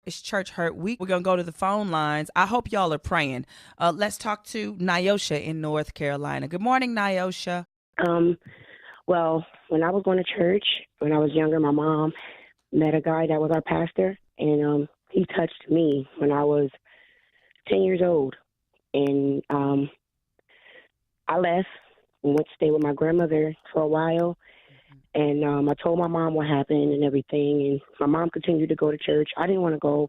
It's Church Hurt Week. We're going to go to the phone lines. I hope y'all are praying. Let's talk to Nyosha in North Carolina. Good morning, Nyosha. Well, when I was going to church, when I was younger, my mom met a guy that was our pastor, and he touched me when I was 10 years old. And I left and went to stay with my grandmother for a while. And I told my mom what happened and everything. And my mom continued to go to church. I didn't want to go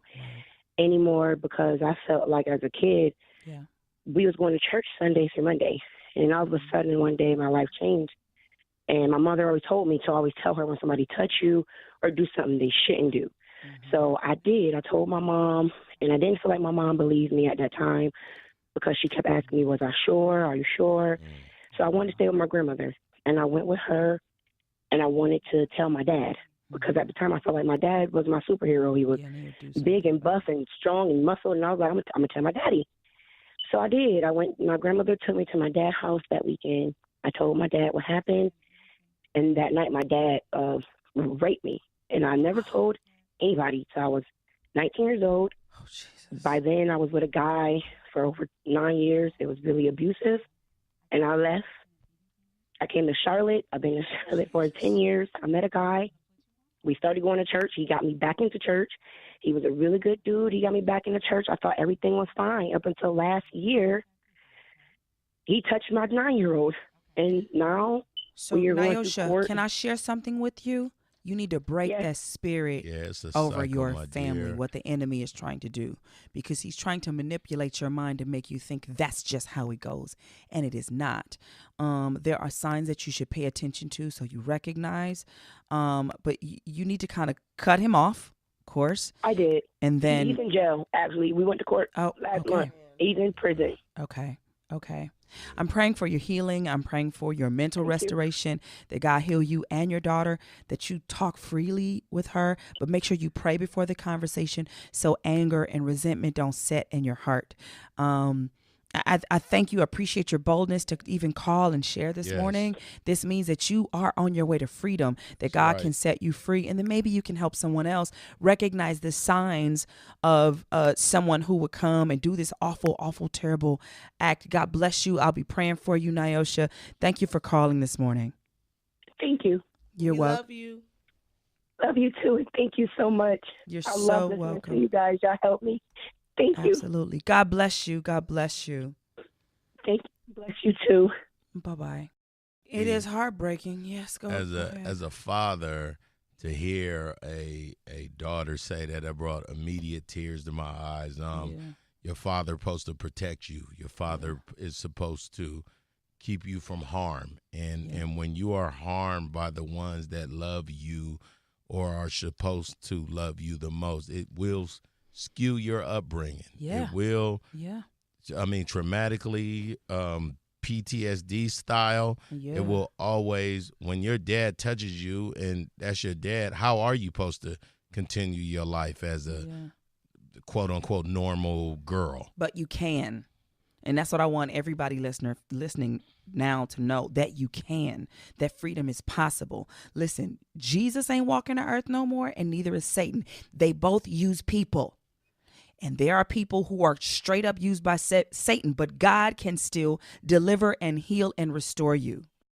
anymore because I felt like as a kid, we was going to church Sunday through Monday. And all of a sudden, one day, my life changed. And my mother always told me to always tell her when somebody touch you or do something they shouldn't do. So I did. I told my mom, and I didn't feel like my mom believed me at that time because she kept asking me, was I sure? Are you sure? So I wanted to stay with my grandmother. And I went with her, and I wanted to tell my dad because at the time I felt like my dad was my superhero. He was big and buff and strong and muscled, and I was like, I'm going to tell my daddy. So I did. My grandmother took me to my dad's house that weekend. I told my dad what happened. And that night, my dad raped me. And I never told anybody. So I was 19 years old. Oh, Jesus. By then, I was with a guy for over 9 years. It was really abusive. And I left. I came to Charlotte. I've been in Charlotte for 10 years. I met a guy. We started going to church. He got me back into church. He was a really good dude. He got me back into church. I thought everything was fine up until last year. He touched my 9-year-old. And now... So, Nyosha, can I share something with you? You need to break that spirit over your family, what the enemy is trying to do, because he's trying to manipulate your mind to make you think that's just how it goes, and it is not. There are signs that you should pay attention to so you recognize, but you need to kind of cut him off, of course. I did. And then he's in jail, actually. We went to court last month. He's in prison. Okay. I'm praying for your healing. I'm praying for your mental restoration, that God heal you and your daughter, that you talk freely with her, but make sure you pray before the conversation so anger and resentment don't set in your heart. I thank you. Appreciate your boldness to even call and share this morning. This means that you are on your way to freedom, that God can set you free. And then maybe you can help someone else recognize the signs of someone who would come and do this awful, awful, terrible act. God bless you. I'll be praying for you, Nyosha. Thank you for calling this morning. Thank you. You're welcome. Love you. Love you too. And thank you so much. You're I so love listening welcome. to you guys. Y'all help me. Thank you. Absolutely. God bless you. God bless you. Thank you. Bless you too. Bye-bye. It is heartbreaking. Yes, go ahead. As a father, to hear a daughter say that brought immediate tears to my eyes. Your father supposed to protect you. Your father is supposed to keep you from harm. And when you are harmed by the ones that love you or are supposed to love you the most, it will skew your upbringing. It will, traumatically, PTSD style. It will always, when your dad touches you and that's your dad, how are you supposed to continue your life as a quote unquote normal girl? But you can. And that's what I want everybody listening now to know, that you can, that freedom is possible. Listen, Jesus ain't walking the earth no more, and neither is Satan. They both use people. And there are people who are straight up used by Satan, but God can still deliver and heal and restore you.